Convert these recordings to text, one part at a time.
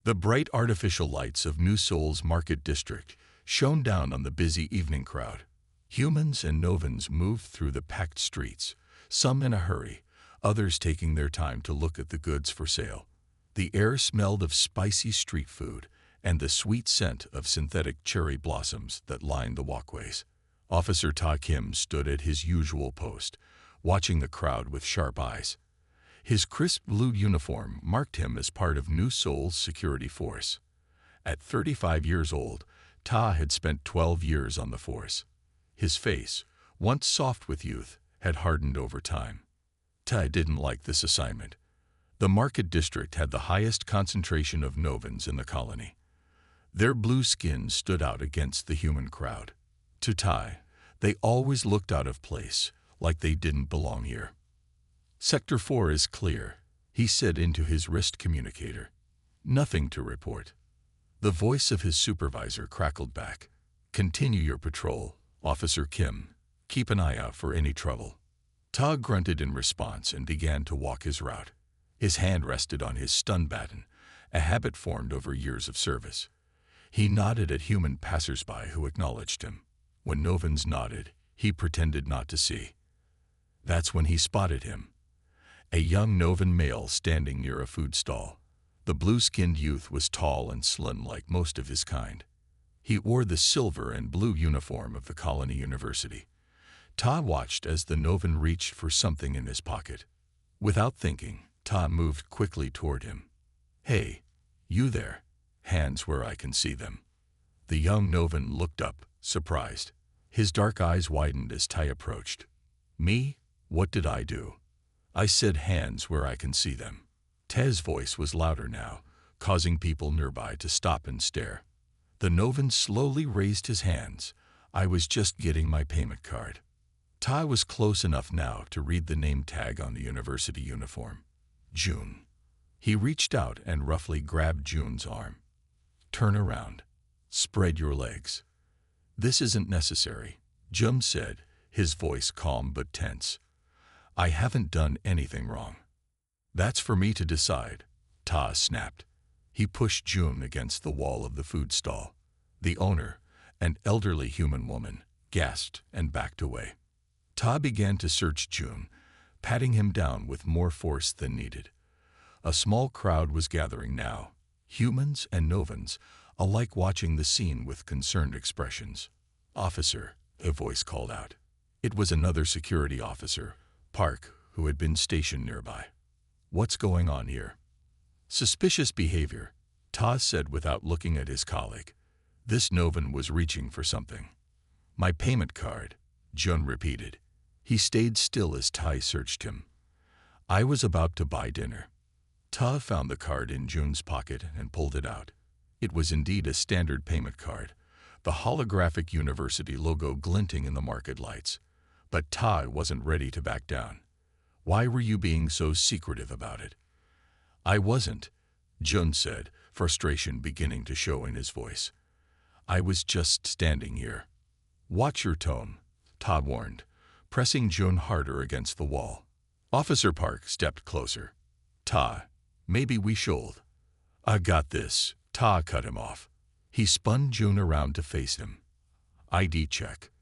The bright artificial lights of New Seoul's Market District shone down on the busy evening crowd. Humans and Novans moved through the packed streets, some in a hurry, others taking their time to look at the goods for sale. The air smelled of spicy street food and the sweet scent of synthetic cherry blossoms that lined the walkways. Officer Ta Kim stood at his usual post, watching the crowd with sharp eyes. His crisp blue uniform marked him as part of New Seoul's security force. At 35 years old, Ta had spent 12 years on the force. His face, once soft with youth, had hardened over time. Ta didn't like this assignment. The Market District had the highest concentration of Novans in the colony. Their blue skins stood out against the human crowd. To Ta, they always looked out of place, like they didn't belong here. "Sector 4 is clear," he said into his wrist communicator. "Nothing to report." The voice of his supervisor crackled back. "Continue your patrol, Officer Kim. Keep an eye out for any trouble." Ta grunted in response and began to walk his route. His hand rested on his stun baton, a habit formed over years of service. He nodded at human passersby who acknowledged him. When Novans nodded, he pretended not to see. That's when he spotted him. A young Novan male standing near a food stall. The blue-skinned youth was tall and slim like most of his kind. He wore the silver and blue uniform of the Colony University. Ta watched as the Novan reached for something in his pocket. Without thinking, Ta moved quickly toward him. "Hey, you there. Hands where I can see them." The young Novan looked up, surprised. His dark eyes widened as Ta approached. "Me? What did I do?" "I said hands where I can see them." Ta's voice was louder now, causing people nearby to stop and stare. The Novan slowly raised his hands. "I was just getting my payment card." Ta was close enough now to read the name tag on the university uniform. June. He reached out and roughly grabbed June's arm. "Turn around. Spread your legs." "This isn't necessary," Jun said, his voice calm but tense. "I haven't done anything wrong." "That's for me to decide," Ta snapped. He pushed June against the wall of the food stall. The owner, an elderly human woman, gasped and backed away. Ta began to search June, patting him down with more force than needed. A small crowd was gathering now, humans and Novans, alike watching the scene with concerned expressions. "Officer," a voice called out. It was another security officer, Park, who had been stationed nearby. "What's going on here?" "Suspicious behavior," Ta said without looking at his colleague. This Novan was reaching for something. "My payment card," Jun repeated. He stayed still as Ta searched him. "I was about to buy dinner." Ta found the card in Jun's pocket and pulled it out. It was indeed a standard payment card, the holographic university logo glinting in the market lights. But Ta wasn't ready to back down. "Why were you being so secretive about it?" "I wasn't," Jun said, frustration beginning to show in his voice. "I was just standing here." "Watch your tone," Ta warned, pressing Jun harder against the wall. Officer Park stepped closer. "Ta, maybe we should." "I got this," Ta cut him off. He spun Jun around to face him. "ID check."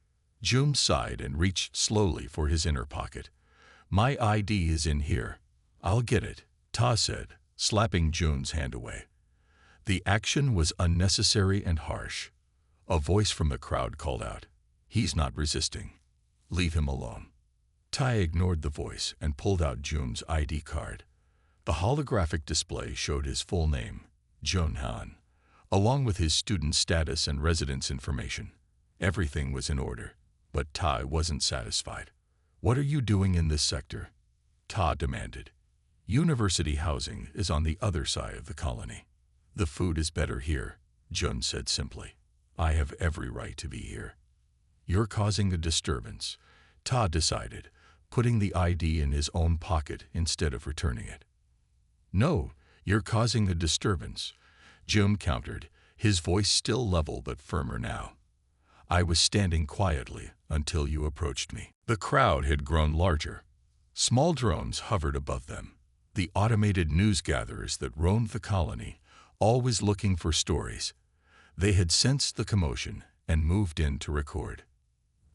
Jun sighed and reached slowly for his inner pocket. "My ID is in here." "I'll get it," Ta said, slapping Jun's hand away. The action was unnecessary and harsh. A voice from the crowd called out, "He's not resisting. Leave him alone." Ta ignored the voice and pulled out Jun's ID card. The holographic display showed his full name, Jun Han, along with his student status and residence information. Everything was in order, but Ta wasn't satisfied. "What are you doing in this sector?" Ta demanded. "University housing is on the other side of the colony. The food is better here," Jun said simply. "I have every right to be here." "You're causing a disturbance," Ta decided, putting the ID in his own pocket instead of returning it. "No, you're causing a disturbance," Jun countered, his voice still level but firmer now. "I was standing quietly until you approached me." The crowd had grown larger. Small drones hovered above them, the automated news gatherers that roamed the colony, always looking for stories. They had sensed the commotion and moved in to record.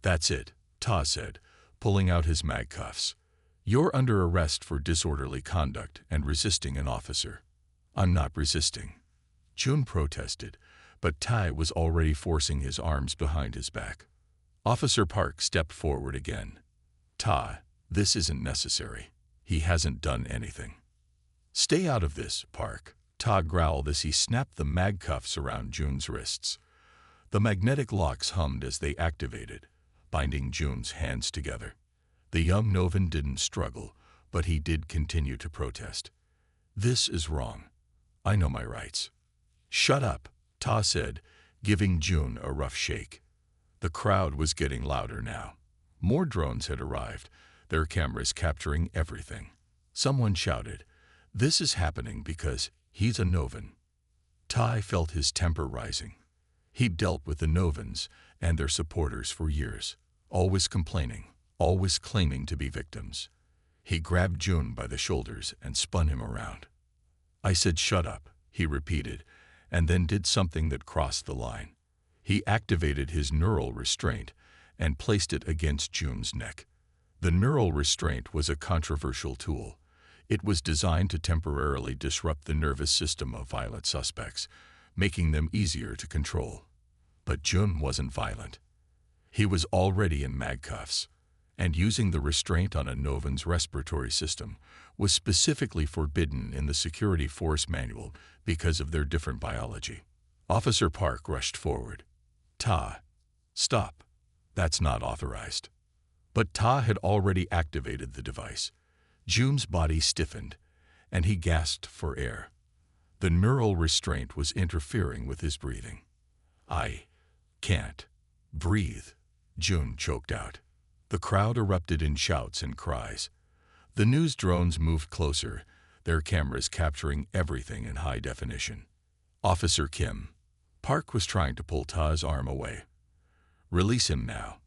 "That's it," Ta said, pulling out his mag cuffs. "You're under arrest for disorderly conduct and resisting an officer." "I'm not resisting," June protested, but Tai was already forcing his arms behind his back. Officer Park stepped forward again. "Ta, this isn't necessary. He hasn't done anything." "Stay out of this, Park," Ta growled as he snapped the mag cuffs around June's wrists. The magnetic locks hummed as they activated, binding June's hands together. The young Novan didn't struggle, but he did continue to protest. "This is wrong. I know my rights." "Shut up," Ta said, giving June a rough shake. The crowd was getting louder now. More drones had arrived, their cameras capturing everything. Someone shouted, "This is happening because he's a Novan." Tai felt his temper rising. He'd dealt with the Novans and their supporters for years, always complaining, always claiming to be victims. He grabbed June by the shoulders and spun him around. "I said shut up," he repeated, and then did something that crossed the line. He activated his neural restraint and placed it against June's neck. The neural restraint was a controversial tool. It was designed to temporarily disrupt the nervous system of violent suspects, making them easier to control. But June wasn't violent. He was already in mag cuffs, and using the restraint on a Novan's respiratory system was specifically forbidden in the security force manual because of their different biology. Officer Park rushed forward. "Ta, stop. That's not authorized." But Ta had already activated the device. June's body stiffened, and he gasped for air. The neural restraint was interfering with his breathing. "I can't breathe," June choked out. The crowd erupted in shouts and cries. The news drones moved closer, their cameras capturing everything in high definition. "Officer Kim." Park was trying to pull Ta's arm away. "Release him now.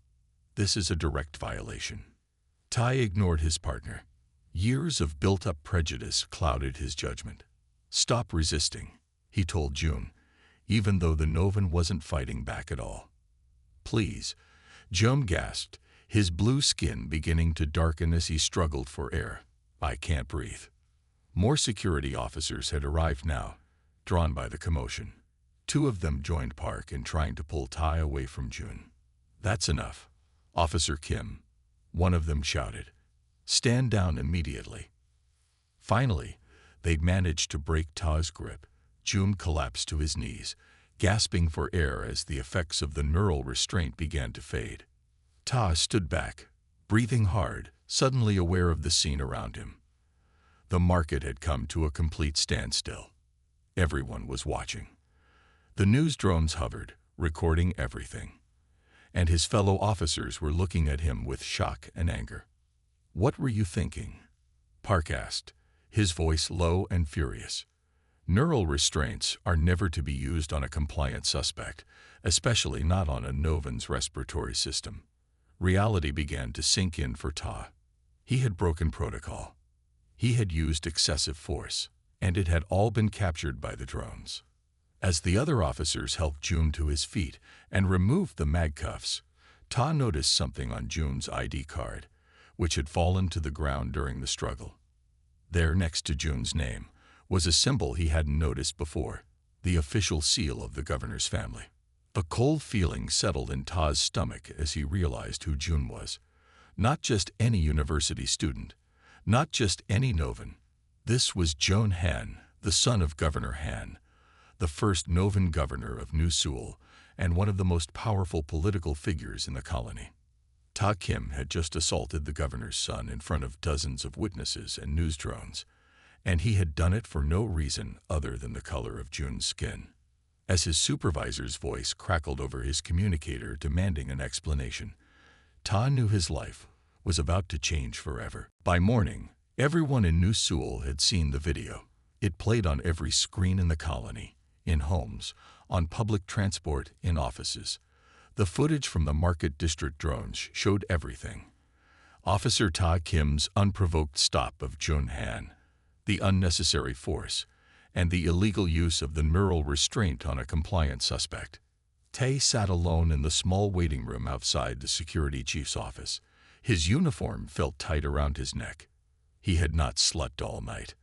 This is a direct violation." Tai ignored his partner. Years of built-up prejudice clouded his judgment. "Stop resisting," he told June, even though the Novan wasn't fighting back at all. "Please," June gasped, his blue skin beginning to darken as he struggled for air. "I can't breathe." More security officers had arrived now, drawn by the commotion. Two of them joined Park in trying to pull Tai away from June. "That's enough, Officer Kim," one of them shouted. "Stand down immediately." Finally, they'd managed to break Ta's grip. June collapsed to his knees, gasping for air as the effects of the neural restraint began to fade. Ta stood back, breathing hard, suddenly aware of the scene around him. The market had come to a complete standstill. Everyone was watching. The news drones hovered, recording everything. And his fellow officers were looking at him with shock and anger. "What were you thinking?" Park asked, his voice low and furious. Neural restraints are never to be used on a compliant suspect, especially not on a Novan's respiratory system. Reality began to sink in for Ta. He had broken protocol. He had used excessive force, and it had all been captured by the drones. As the other officers helped June to his feet and removed the mag cuffs, Ta noticed something on June's ID card, which had fallen to the ground during the struggle. There, next to June's name, was a symbol he hadn't noticed before, the official seal of the governor's family. A cold feeling settled in Ta's stomach as he realized who June was. Not just any university student, not just any Novan. This was Joan Han, the son of Governor Han, the first Novan governor of New Seoul and one of the most powerful political figures in the colony. Ta Kim had just assaulted the governor's son in front of dozens of witnesses and news drones, and he had done it for no reason other than the color of June's skin. As his supervisor's voice crackled over his communicator demanding an explanation, Ta knew his life was about to change forever. By morning, everyone in New Seoul had seen the video. It played on every screen in the colony, in homes, on public transport, in offices. The footage from the Market District drones showed everything. Officer Ta Kim's unprovoked stop of Jun Han, the unnecessary force, and the illegal use of the neural restraint on a compliant suspect. Tay sat alone in the small waiting room outside the security chief's office. His uniform felt tight around his neck. He had not slept all night.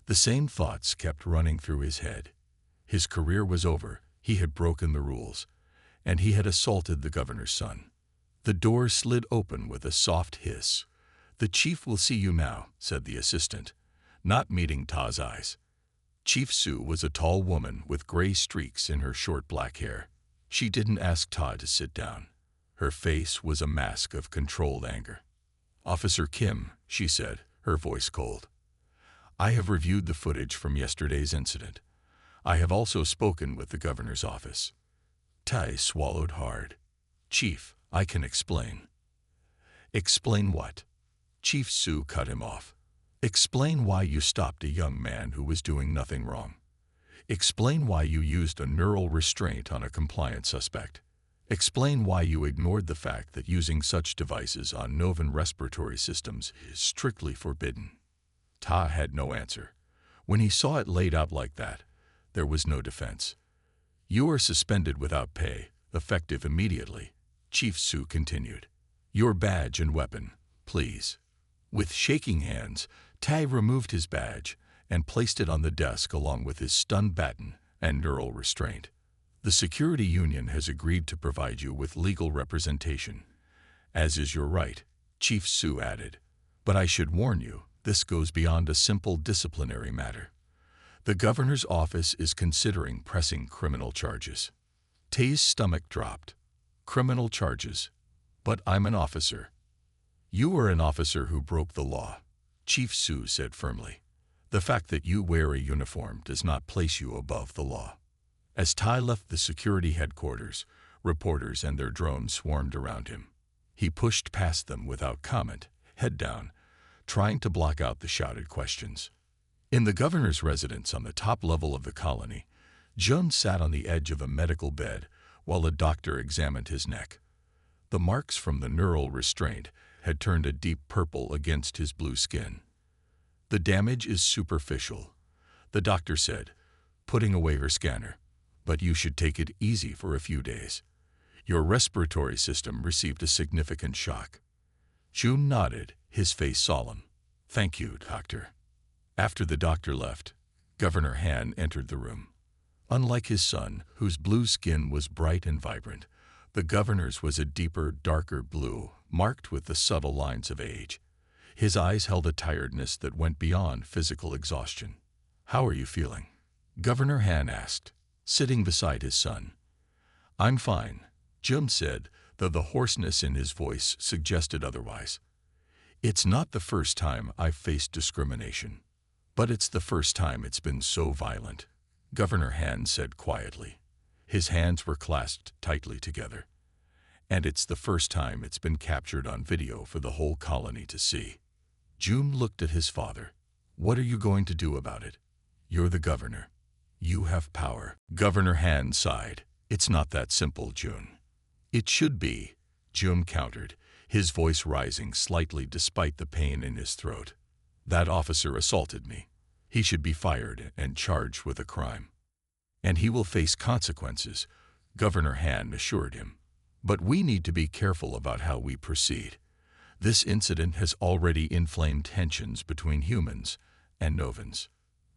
The same thoughts kept running through his head. His career was over, he had broken the rules, and he had assaulted the governor's son. The door slid open with a soft hiss. "The chief will see you now," said the assistant, not meeting Ta's eyes. Chief Sue was a tall woman with gray streaks in her short black hair. She didn't ask Ta to sit down. Her face was a mask of controlled anger. "Officer Kim," she said, her voice cold. "I have reviewed the footage from yesterday's incident. I have also spoken with the governor's office." Tai swallowed hard. "Chief, I can explain." "Explain what?" Chief Sue cut him off. "Explain why you stopped a young man who was doing nothing wrong. Explain why you used a neural restraint on a compliant suspect. Explain why you ignored the fact that using such devices on Novan respiratory systems is strictly forbidden." Ta had no answer. When he saw it laid out like that, there was no defense. "You are suspended without pay, effective immediately," Chief Sue continued. "Your badge and weapon, please." With shaking hands, Tai removed his badge and placed it on the desk along with his stun baton and neural restraint. "The security union has agreed to provide you with legal representation, as is your right," Chief Sue added. "But I should warn you, this goes beyond a simple disciplinary matter. The governor's office is considering pressing criminal charges." Tay's stomach dropped. "Criminal charges? But I'm an officer." "You are an officer who broke the law," Chief Sue said firmly. "The fact that you wear a uniform does not place you above the law." As Tai left the security headquarters, reporters and their drones swarmed around him. He pushed past them without comment, head down, trying to block out the shouted questions. In the governor's residence on the top level of the colony, Jun sat on the edge of a medical bed while a doctor examined his neck. The marks from the neural restraint had turned a deep purple against his blue skin. "The damage is superficial," the doctor said, putting away her scanner. "But you should take it easy for a few days. Your respiratory system received a significant shock." Jun nodded, his face solemn. "Thank you, doctor." After the doctor left, Governor Han entered the room. Unlike his son, whose blue skin was bright and vibrant, the governor's was a deeper, darker blue, marked with the subtle lines of age. His eyes held a tiredness that went beyond physical exhaustion. "How are you feeling?" Governor Han asked, sitting beside his son. "I'm fine," Jun said, though the hoarseness in his voice suggested otherwise. "It's not the first time I've faced discrimination. But it's the first time it's been so violent," Governor Han said quietly. His hands were clasped tightly together. "And it's the first time it's been captured on video for the whole colony to see." Jun looked at his father. "What are you going to do about it? You're the governor. You have power." Governor Han sighed. "It's not that simple, Jun." "It should be," Jun countered, his voice rising slightly despite the pain in his throat. "That officer assaulted me. He should be fired and charged with a crime." "And he will face consequences," Governor Han assured him. "But we need to be careful about how we proceed. This incident has already inflamed tensions between humans and Novans."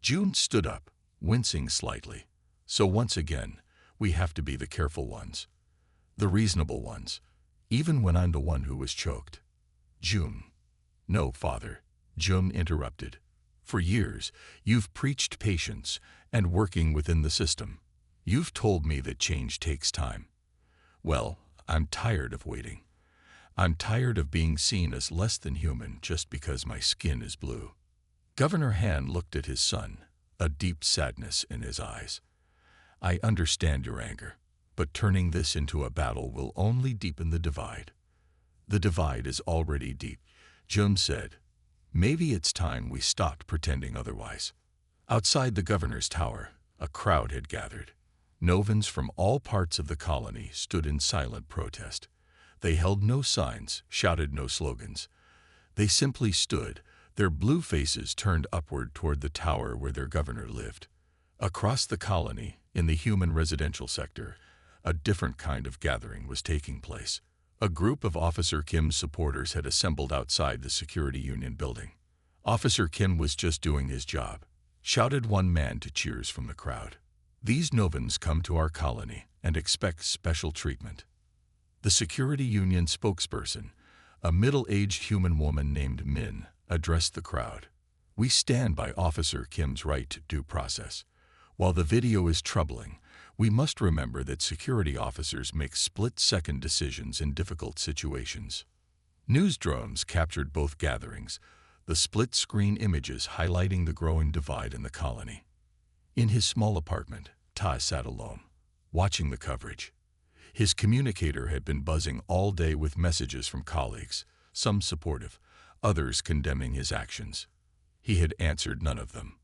Jun stood up, wincing slightly. "So once again, we have to be the careful ones. The reasonable ones, even when I'm the one who was choked." "Jun." "No, father," Jun interrupted. "For years, you've preached patience and working within the system. You've told me that change takes time. Well, I'm tired of waiting. I'm tired of being seen as less than human just because my skin is blue." Governor Han looked at his son, a deep sadness in his eyes. "I understand your anger, but turning this into a battle will only deepen the divide." "The divide is already deep," Jun said. "Maybe it's time we stopped pretending otherwise." Outside the governor's tower, a crowd had gathered. Novans from all parts of the colony stood in silent protest. They held no signs, shouted no slogans. They simply stood, their blue faces turned upward toward the tower where their governor lived. Across the colony, in the human residential sector, a different kind of gathering was taking place. A group of Officer Kim's supporters had assembled outside the security union building. Officer Kim was just doing his job, shouted one man to cheers from the crowd. These Novans come to our colony and expect special treatment. The security union spokesperson, a middle-aged human woman named Min, addressed the crowd. We stand by Officer Kim's right to due process. While the video is troubling, we must remember that security officers make split-second decisions in difficult situations. News drones captured both gatherings, the split-screen images highlighting the growing divide in the colony. In his small apartment, Ta sat alone, watching the coverage. His communicator had been buzzing all day with messages from colleagues, some supportive, others condemning his actions. He had answered none of them.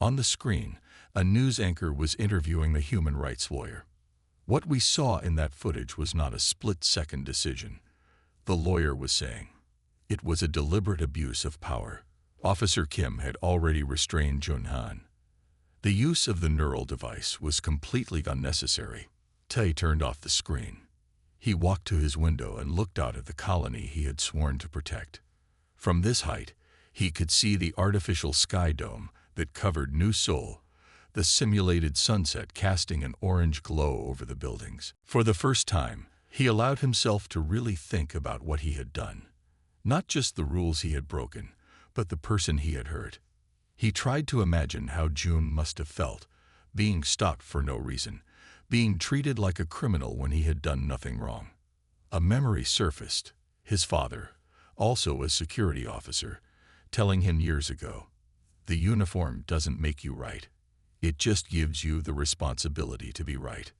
On the screen, a news anchor was interviewing the human rights lawyer. What we saw in that footage was not a split-second decision, the lawyer was saying. It was a deliberate abuse of power. Officer Kim had already restrained Junhan. The use of the neural device was completely unnecessary. Tae turned off the screen. He walked to his window and looked out at the colony he had sworn to protect. From this height, he could see the artificial sky dome that covered New Seoul, the simulated sunset casting an orange glow over the buildings. For the first time, he allowed himself to really think about what he had done. Not just the rules he had broken, but the person he had hurt. He tried to imagine how June must have felt, being stopped for no reason, being treated like a criminal when he had done nothing wrong. A memory surfaced, his father, also a security officer, telling him years ago, "The uniform doesn't make you right. It just gives you the responsibility to be right."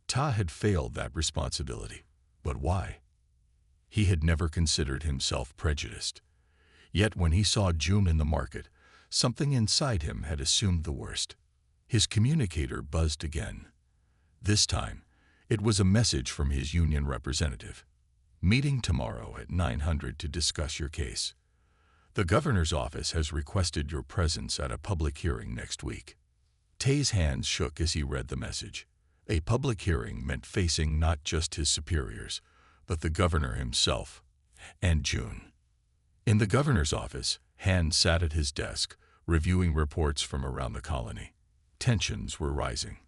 Ta had failed that responsibility. But why? He had never considered himself prejudiced. Yet when he saw June in the market, something inside him had assumed the worst. His communicator buzzed again. This time, it was a message from his union representative. Meeting tomorrow at 900 to discuss your case. The governor's office has requested your presence at a public hearing next week. Tae's hands shook as he read the message. A public hearing meant facing not just his superiors, but the governor himself, and June. In the governor's office, Han sat at his desk, reviewing reports from around the colony. Tensions were rising.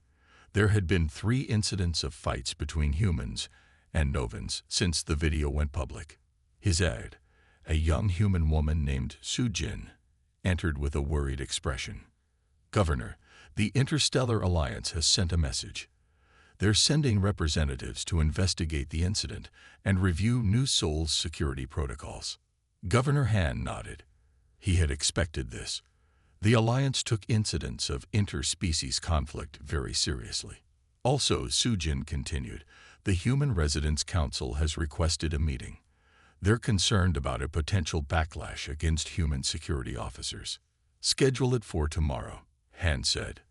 There had been 3 incidents of fights between humans and Novans since the video went public. His aide, a young human woman named Soo-jin, entered with a worried expression. "Governor, the Interstellar Alliance has sent a message. They're sending representatives to investigate the incident and review New Seoul's security protocols." Governor Han nodded. He had expected this. The Alliance took incidents of interspecies conflict very seriously. Also, Soo-jin continued, the Human Residence Council has requested a meeting. They're concerned about a potential backlash against human security officers. "Schedule it for tomorrow," Han said,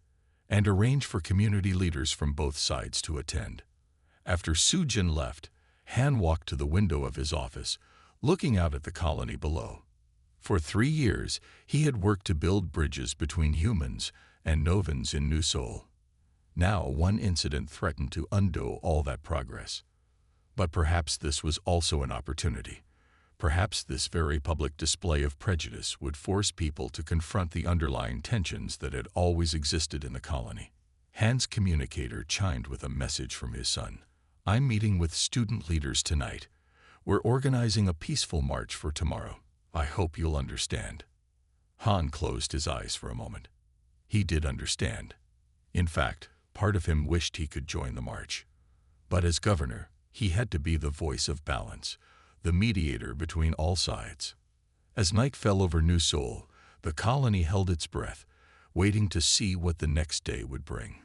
"and arrange for community leaders from both sides to attend." After Soo-jin left, Han walked to the window of his office, looking out at the colony below. For 3 years, he had worked to build bridges between humans and Novans in New Seoul. Now, one incident threatened to undo all that progress. But perhaps this was also an opportunity. Perhaps this very public display of prejudice would force people to confront the underlying tensions that had always existed in the colony. Han's communicator chimed with a message from his son. "I'm meeting with student leaders tonight. We're organizing a peaceful march for tomorrow. I hope you'll understand." Han closed his eyes for a moment. He did understand. In fact, part of him wished he could join the march. But as governor, he had to be the voice of balance, the mediator between all sides. As night fell over New Seoul, the colony held its breath, waiting to see what the next day would bring.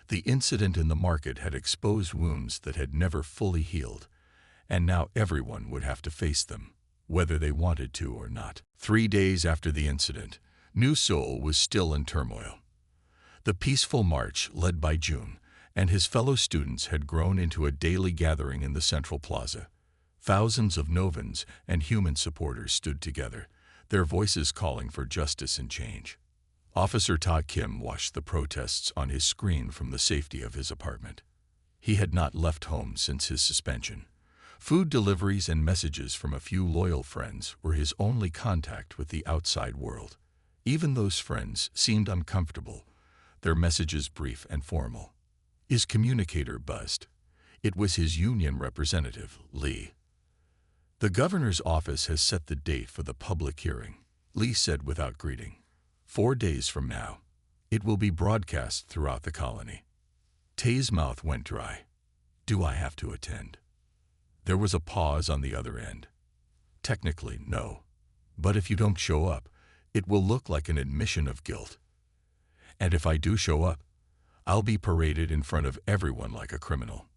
The incident in the market had exposed wounds that had never fully healed, and now everyone would have to face them, whether they wanted to or not. 3 days after the incident, New Seoul was still in turmoil. The peaceful march, led by June and his fellow students, had grown into a daily gathering in the central plaza. Thousands of Novans and human supporters stood together, their voices calling for justice and change. Officer Ta Kim watched the protests on his screen from the safety of his apartment. He had not left home since his suspension. Food deliveries and messages from a few loyal friends were his only contact with the outside world. Even those friends seemed uncomfortable, their messages brief and formal. His communicator buzzed. It was his union representative, Lee. "The governor's office has set the date for the public hearing," Lee said without greeting. 4 days from now. It will be broadcast throughout the colony. Tay's mouth went dry. "Do I have to attend?" There was a pause on the other end. "Technically, no. But if you don't show up, it will look like an admission of guilt. And if I do show up, I'll be paraded in front of everyone like a criminal."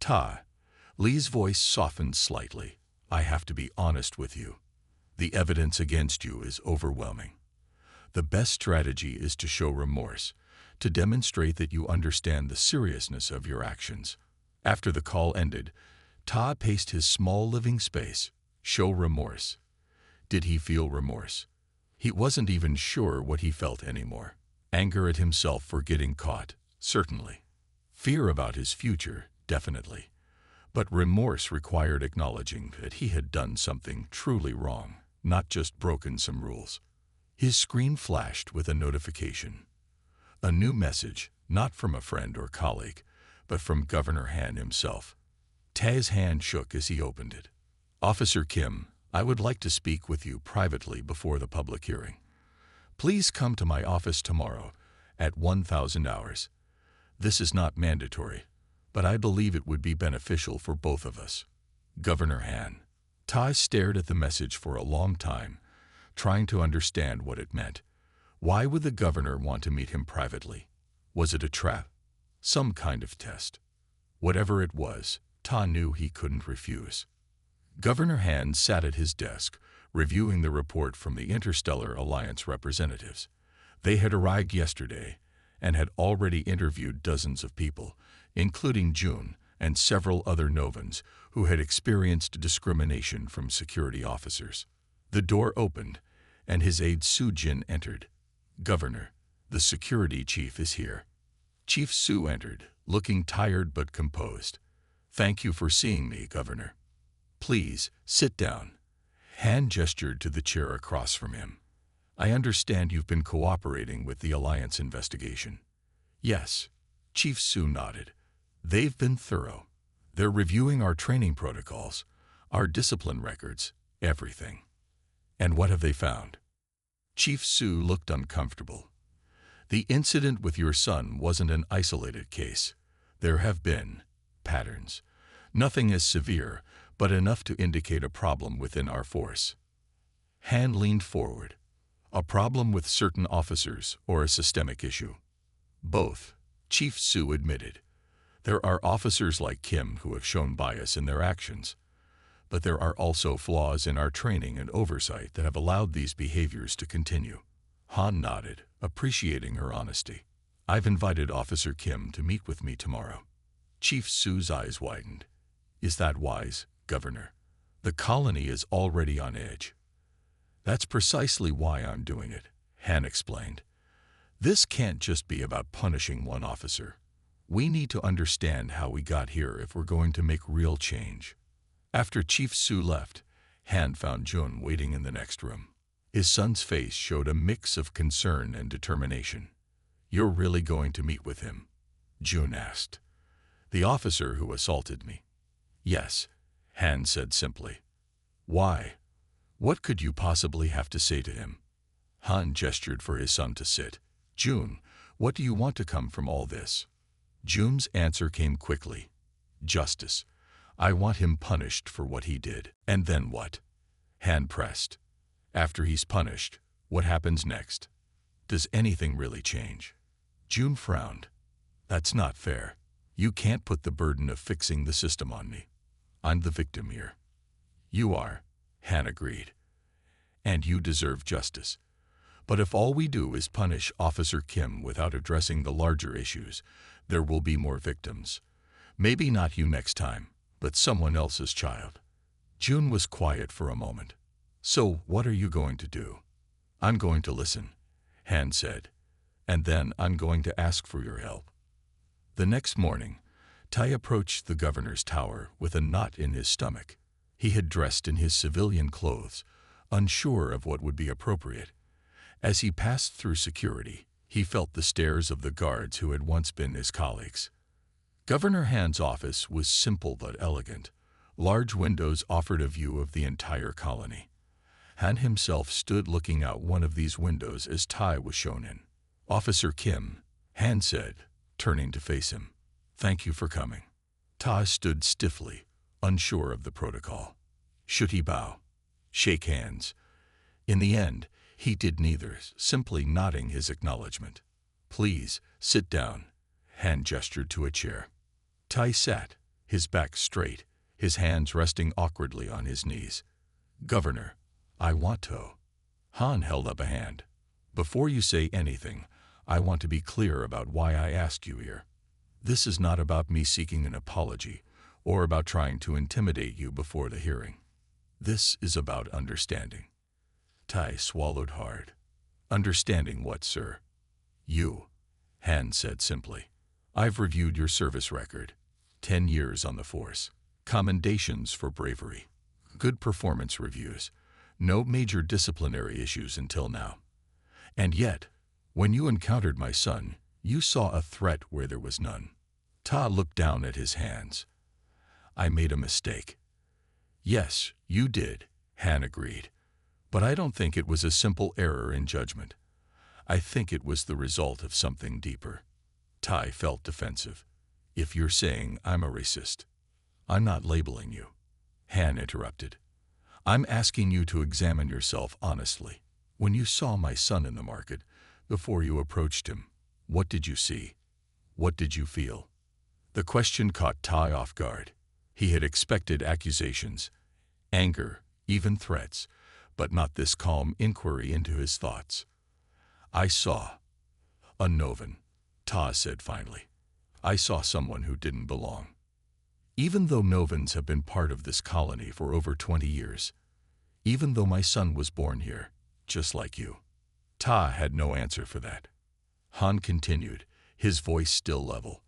"Ta." Lee's voice softened slightly. "I have to be honest with you. The evidence against you is overwhelming. The best strategy is to show remorse, to demonstrate that you understand the seriousness of your actions." After the call ended, Ta paced his small living space. Show remorse. Did he feel remorse? He wasn't even sure what he felt anymore. Anger at himself for getting caught, certainly. Fear about his future, definitely. But remorse required acknowledging that he had done something truly wrong, not just broken some rules. His screen flashed with a notification. A new message, not from a friend or colleague, but from Governor Han himself. Ta's hand shook as he opened it. "Officer Kim, I would like to speak with you privately before the public hearing. Please come to my office tomorrow at 1000 hours. This is not mandatory, but I believe it would be beneficial for both of us. Governor Han." Ta stared at the message for a long time, trying to understand what it meant. Why would the governor want to meet him privately? Was it a trap? Some kind of test? Whatever it was, Ta knew he couldn't refuse. Governor Han sat at his desk, reviewing the report from the Interstellar Alliance representatives. They had arrived yesterday and had already interviewed dozens of people, including June and several other Novans who had experienced discrimination from security officers. The door opened, and his aide Su Jin entered. "Governor, the security chief is here." Chief Su entered, looking tired but composed. "Thank you for seeing me, Governor. Please, sit down." Han gestured to the chair across from him. "I understand you've been cooperating with the Alliance investigation." "Yes." Chief Su nodded. "They've been thorough. They're reviewing our training protocols, our discipline records, everything." "And what have they found?" Chief Su looked uncomfortable. "The incident with your son wasn't an isolated case. There have been patterns. Nothing as severe, but enough to indicate a problem within our force." Han leaned forward. "A problem with certain officers or a systemic issue?" "Both," Chief Su admitted. "There are officers like Kim who have shown bias in their actions. But there are also flaws in our training and oversight that have allowed these behaviors to continue." Han nodded, appreciating her honesty. "I've invited Officer Kim to meet with me tomorrow." Chief Su's eyes widened. "Is that wise, Governor? The colony is already on edge." "That's precisely why I'm doing it," Han explained. "This can't just be about punishing one officer. We need to understand how we got here if we're going to make real change." After Chief Su left, Han found Jun waiting in the next room. His son's face showed a mix of concern and determination. "You're really going to meet with him?" Jun asked. "The officer who assaulted me?" "Yes," Han said simply. "Why? What could you possibly have to say to him?" Han gestured for his son to sit. "Jun, what do you want to come from all this?" Jun's answer came quickly. "Justice. I want him punished for what he did." "And then what?" Han pressed. "After he's punished, what happens next? Does anything really change?" Jun frowned. "That's not fair. You can't put the burden of fixing the system on me. I'm the victim here." "You are," Han agreed. "And you deserve justice. But if all we do is punish Officer Kim without addressing the larger issues, there will be more victims. Maybe not you next time, but someone else's child." Jun was quiet for a moment. "So what are you going to do?" "I'm going to listen." Han said, "and then I'm going to ask for your help." The next morning, Tai approached the governor's tower with a knot in his stomach. He had dressed in his civilian clothes, unsure of what would be appropriate. As he passed through security, he felt the stares of the guards who had once been his colleagues. Governor Han's office was simple but elegant. Large windows offered a view of the entire colony. Han himself stood looking out one of these windows as Tai was shown in. "Officer Kim," Han said, turning to face him. "Thank you for coming." Tai stood stiffly, unsure of the protocol. Should he bow? Shake hands? In the end, he did neither, simply nodding his acknowledgement. "Please, sit down." Han gestured to a chair. Tai sat, his back straight, his hands resting awkwardly on his knees. "Governor, I want to." Han held up a hand. "Before you say anything, I want to be clear about why I asked you here. This is not about me seeking an apology or about trying to intimidate you before the hearing. This is about understanding." Tai swallowed hard. "Understanding what, sir?" "You," Han said simply. "I've reviewed your service record. 10 years on the force. Commendations for bravery. Good performance reviews. No major disciplinary issues until now. And yet, when you encountered my son, you saw a threat where there was none." Ta looked down at his hands. "I made a mistake." "Yes, you did," Han agreed. "But I don't think it was a simple error in judgment. I think it was the result of something deeper." Tai felt defensive. "If you're saying I'm a racist." "I'm not labeling you," Han interrupted. "I'm asking you to examine yourself honestly. When you saw my son in the market, before you approached him, what did you see? What did you feel?" The question caught Tai off guard. He had expected accusations, anger, even threats, but not this calm inquiry into his thoughts. "I saw a Novan," Ta said finally. "I saw someone who didn't belong. Even though Novans have been part of this colony for over 20 years, even though my son was born here, just like you." Ta had no answer for that. Han continued, his voice still level.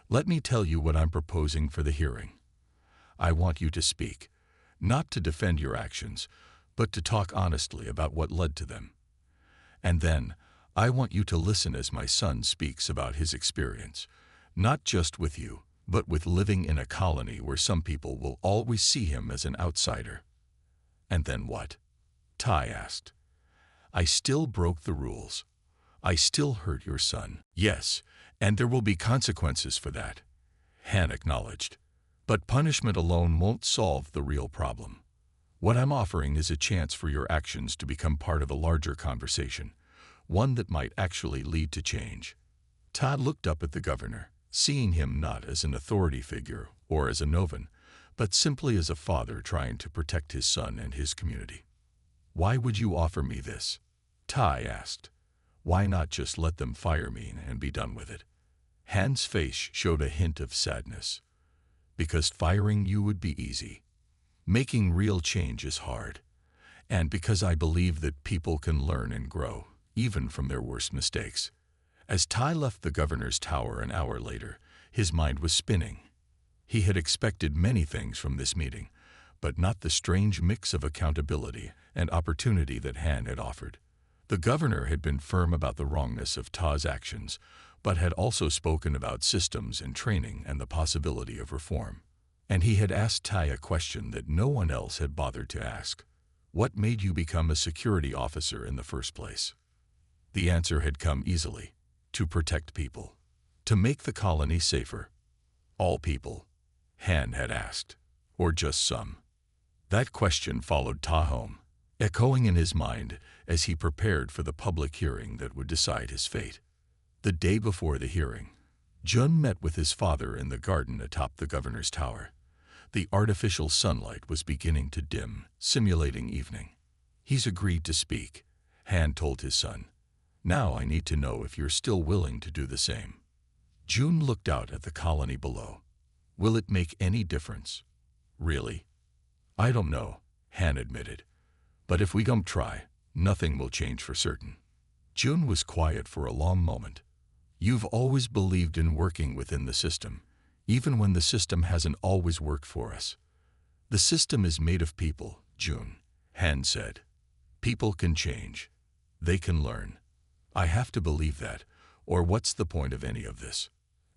"Let me tell you what I'm proposing for the hearing. I want you to speak, not to defend your actions, but to talk honestly about what led to them. And then, I want you to listen as my son speaks about his experience, not just with you, but with living in a colony where some people will always see him as an outsider." "And then what?" Tai asked. "I still broke the rules. I still hurt your son." "Yes, and there will be consequences for that," Han acknowledged. "But punishment alone won't solve the real problem. What I'm offering is a chance for your actions to become part of a larger conversation, one that might actually lead to change." Todd looked up at the governor, seeing him not as an authority figure or as a Novan, but simply as a father trying to protect his son and his community. "Why would you offer me this?" Tai asked. "Why not just let them fire me and be done with it?" Han's face showed a hint of sadness. "Because firing you would be easy. Making real change is hard. And because I believe that people can learn and grow, even from their worst mistakes." As Tai left the governor's tower an hour later, his mind was spinning. He had expected many things from this meeting, but not the strange mix of accountability and opportunity that Han had offered. The governor had been firm about the wrongness of Ta's actions, but had also spoken about systems and training and the possibility of reform. And he had asked Tai a question that no one else had bothered to ask. What made you become a security officer in the first place? The answer had come easily. To protect people. To make the colony safer. All people? Han had asked. Or just some? That question followed Ta home, echoing in his mind as he prepared for the public hearing that would decide his fate. The day before the hearing, Jun met with his father in the garden atop the governor's tower. The artificial sunlight was beginning to dim, simulating evening. "He's agreed to speak," Han told his son. "Now I need to know if you're still willing to do the same." Jun looked out at the colony below. "Will it make any difference?" "Really?" "I don't know," Han admitted. "But if we don't try, nothing will change for certain." June was quiet for a long moment. You've always believed in working within the system, even when the system hasn't always worked for us. The system is made of people, June, Han said. People can change. They can learn. I have to believe that, or what's the point of any of this?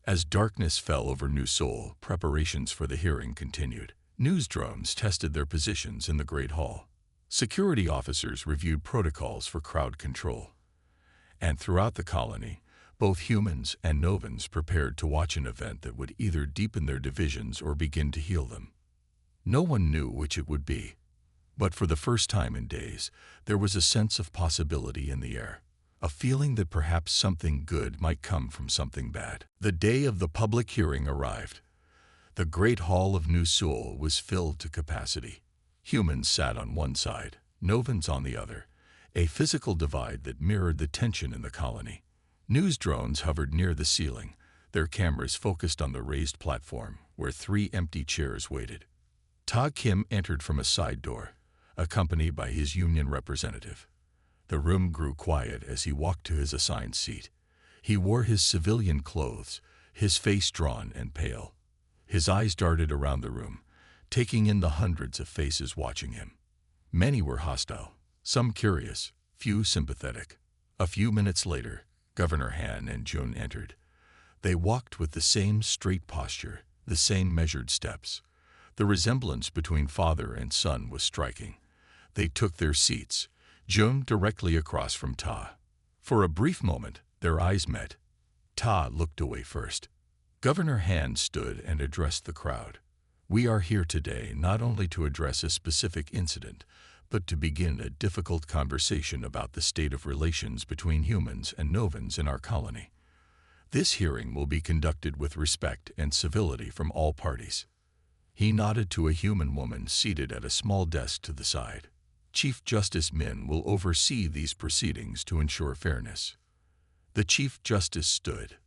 As darkness fell over New Seoul, preparations for the hearing continued. News drones tested their positions in the Great Hall. Security officers reviewed protocols for crowd control. And throughout the colony, both humans and Novans prepared to watch an event that would either deepen their divisions or begin to heal them. No one knew which it would be, but for the first time in days, there was a sense of possibility in the air, a feeling that perhaps something good might come from something bad. The day of the public hearing arrived. The Great Hall of New Seoul was filled to capacity. Humans sat on one side, Novans on the other, a physical divide that mirrored the tension in the colony. News drones hovered near the ceiling, their cameras focused on the raised platform where 3 empty chairs waited. Ta Kim entered from a side door, accompanied by his union representative. The room grew quiet as he walked to his assigned seat. He wore his civilian clothes, his face drawn and pale. His eyes darted around the room, taking in the hundreds of faces watching him. Many were hostile, some curious, few sympathetic. A few minutes later, Governor Han and June entered. They walked with the same straight posture, the same measured steps. The resemblance between father and son was striking. They took their seats, June directly across from Ta. For a brief moment, their eyes met. Ta looked away first. Governor Han stood and addressed the crowd. We are here today not only to address a specific incident, but to begin a difficult conversation about the state of relations between humans and Novans in our colony. This hearing will be conducted with respect and civility from all parties. He nodded to a human woman seated at a small desk to the side. Chief Justice Min will oversee these proceedings to ensure fairness. The Chief Justice stood.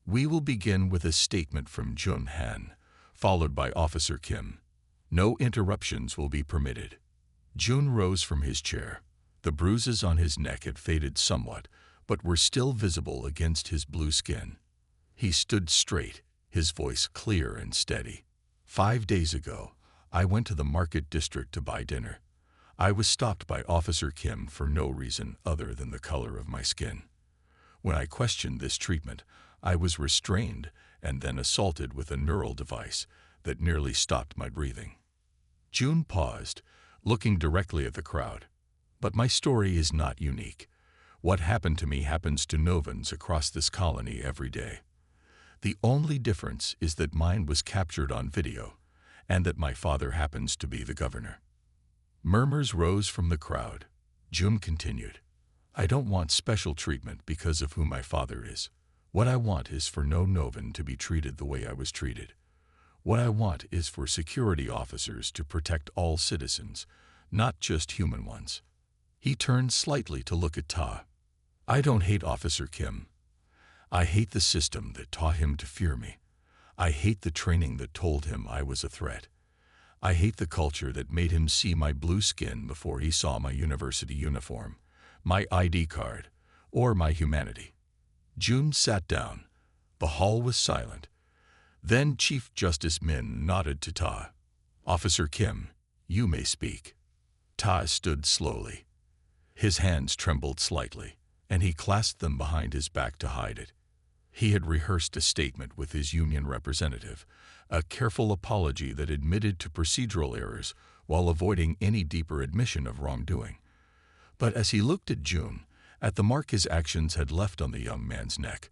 We will begin with a statement from Jun Han, followed by Officer Kim. No interruptions will be permitted. Jun rose from his chair. The bruises on his neck had faded somewhat, but were still visible against his blue skin. He stood straight, his voice clear and steady. 5 days ago, I went to the market district to buy dinner. I was stopped by Officer Kim for no reason other than the color of my skin. When I questioned this treatment, I was restrained and then assaulted with a neural device that nearly stopped my breathing. June paused, looking directly at the crowd. But my story is not unique. What happened to me happens to Novans across this colony every day. The only difference is that mine was captured on video, and that my father happens to be the governor. Murmurs rose from the crowd. June continued, I don't want special treatment because of who my father is. What I want is for no Novan to be treated the way I was treated. What I want is for security officers to protect all citizens, not just human ones. He turned slightly to look at Ta. I don't hate Officer Kim. I hate the system that taught him to fear me. I hate the training that told him I was a threat. I hate the culture that made him see my blue skin before he saw my university uniform, my ID card, or my humanity. June sat down. The hall was silent. Then Chief Justice Min nodded to Ta. Officer Kim, you may speak. Ta stood slowly. His hands trembled slightly, and he clasped them behind his back to hide it. He had rehearsed a statement with his union representative, a careful apology that admitted to procedural errors while avoiding any deeper admission of wrongdoing. But as he looked at June, at the mark his actions had left on the young man's neck,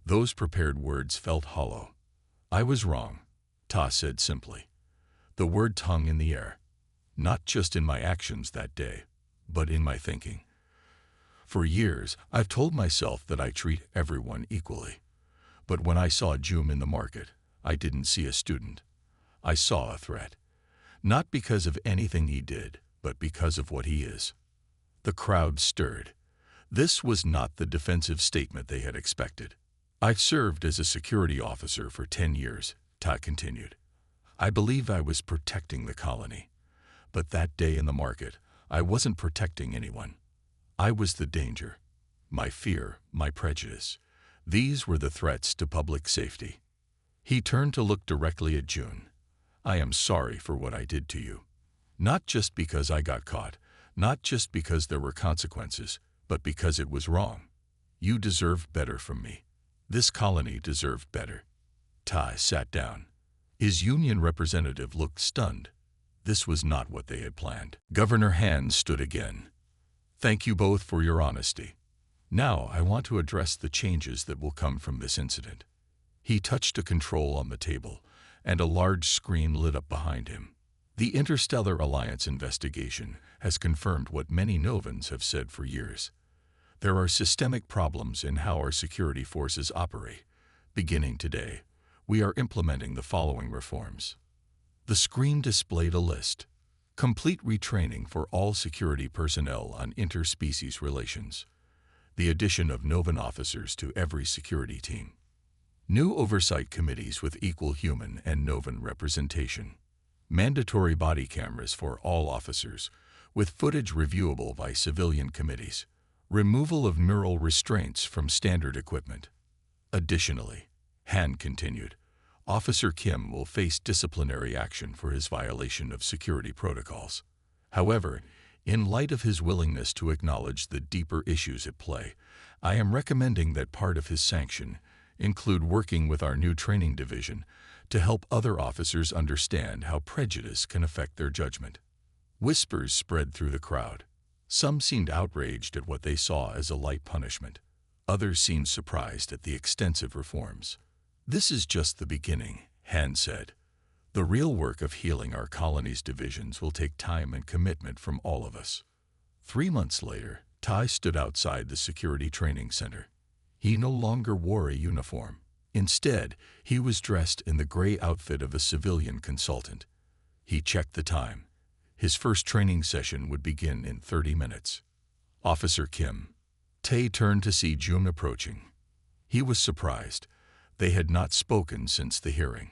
those prepared words felt hollow. I was wrong, Ta said simply. The word hung in the air, not just in my actions that day, but in my thinking. For years, I've told myself that I treat everyone equally. But when I saw June in the market, I didn't see a student. I saw a threat. Not because of anything he did, but because of what he is. The crowd stirred. This was not the defensive statement they had expected. I've served as a security officer for 10 years, Ta continued. I believe I was protecting the colony. But that day in the market, I wasn't protecting anyone. I was the danger. my fear, my prejudice. These were the threats to public safety. He turned to look directly at June. I am sorry for what I did to you. Not just because I got caught, not just because there were consequences, but because it was wrong. You deserved better from me. This colony deserved better. Ty sat down. His union representative looked stunned. This was not what they had planned. Governor Hand stood again. Thank you both for your honesty. Now I want to address the changes that will come from this incident. He touched a control on the table, and a large screen lit up behind him. The Interstellar Alliance investigation has confirmed what many Novans have said for years. There are systemic problems in how our security forces operate. Beginning today, we are implementing the following reforms. The screen displayed a list. Complete retraining for all security personnel on interspecies relations. The addition of Novan officers to every security team. New oversight committees with equal human and Novan representation. Mandatory body cameras for all officers, with footage reviewable by civilian committees. Removal of neural restraints from standard equipment. Additionally, Han continued, Officer Kim will face disciplinary action for his violation of security protocols. However, in light of his willingness to acknowledge the deeper issues at play, I am recommending that part of his sanction include working with our new training division to help other officers understand how prejudice can affect their judgment. Whispers spread through the crowd. Some seemed outraged at what they saw as a light punishment. Others seemed surprised at the extensive reforms. This is just the beginning, Han said. The real work of healing our colony's divisions will take time and commitment from all of us. 3 months later, Ty stood outside the security training center. He no longer wore a uniform. Instead, he was dressed in the gray outfit of a civilian consultant. He checked the time. His first training session would begin in 30 minutes. Officer Kim. Tay turned to see June approaching. He was surprised. They had not spoken since the hearing.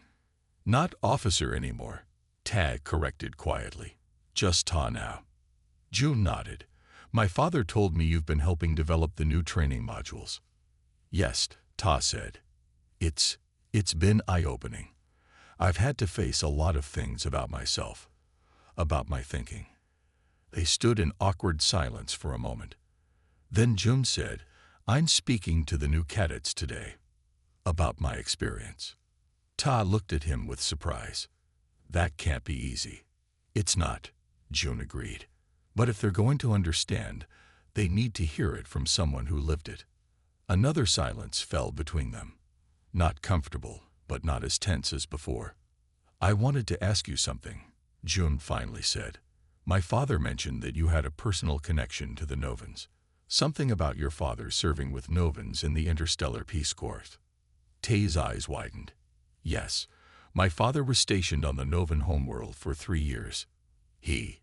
Not officer anymore, Tay corrected quietly. Just Ta now. June nodded. My father told me you've been helping develop the new training modules. Yes, Ta said. It's been eye-opening. I've had to face a lot of things about myself. About my thinking. They stood in awkward silence for a moment. Then June said, I'm speaking to the new cadets today. About my experience. Ta looked at him with surprise. That can't be easy. It's not, June agreed. But if they're going to understand, they need to hear it from someone who lived it. Another silence fell between them. Not comfortable, but not as tense as before. I wanted to ask you something, June finally said. My father mentioned that you had a personal connection to the Novans. Something about your father serving with Novans in the Interstellar Peace Corps. Tay's eyes widened. Yes, my father was stationed on the Novan homeworld for 3 years. He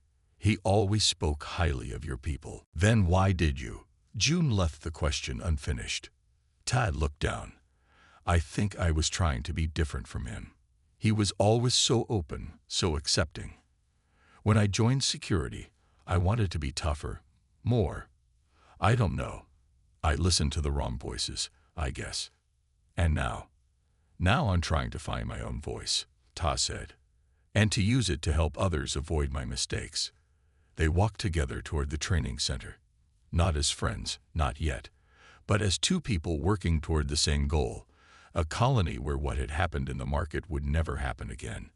always spoke highly of your people. Then why did you? June left the question unfinished. Tad looked down. I think I was trying to be different from him. He was always so open, so accepting. When I joined security, I wanted to be tougher, more. I don't know. I listened to the wrong voices, I guess. And now I'm trying to find my own voice, Ta said, and to use it to help others avoid my mistakes. They walked together toward the training center. Not as friends, not yet, but as two people working toward the same goal, a colony where what had happened in the market would never happen again.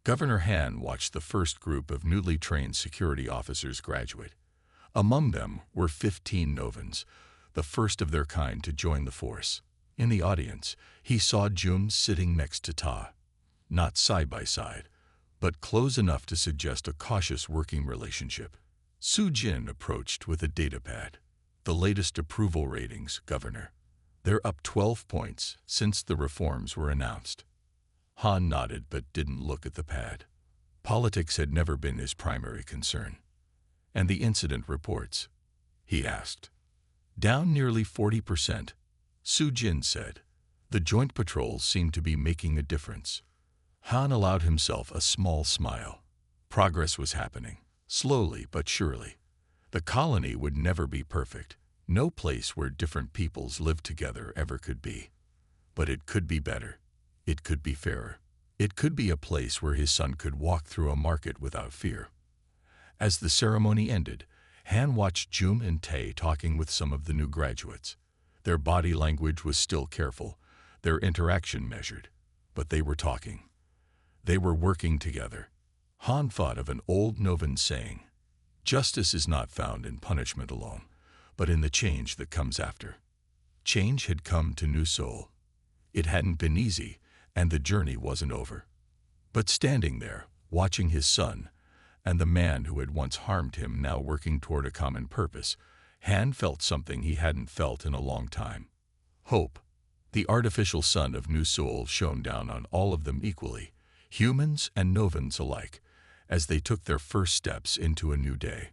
Governor Han watched the first group of newly trained security officers graduate. Among them were 15 Novans, the first of their kind to join the force. In the audience, he saw June sitting next to Ta. Not side by side, but close enough to suggest a cautious working relationship. Su Jin approached with a datapad. The latest approval ratings, Governor. They're up 12 points since the reforms were announced. Han nodded but didn't look at the pad. Politics had never been his primary concern. And the incident reports? He asked. Down nearly 40%, Su Jin said. The joint patrols seemed to be making a difference. Han allowed himself a small smile. Progress was happening, slowly but surely. The colony would never be perfect, No place where different peoples live together ever could be. But it could be better. It could be fairer. It could be a place where his son could walk through a market without fear. As the ceremony ended, Han watched Jum and Tae talking with some of the new graduates. Their body language was still careful, their interaction measured, but they were talking. They were working together. Han thought of an old Novan saying, "Justice is not found in punishment alone, but in the change that comes after." Change had come to New Seoul. It hadn't been easy, and the journey wasn't over. But standing there, watching his son, and the man who had once harmed him now working toward a common purpose, Han felt something he hadn't felt in a long time. Hope. The artificial sun of New Seoul shone down on all of them equally, humans and Novans alike, as they took their first steps into a new day.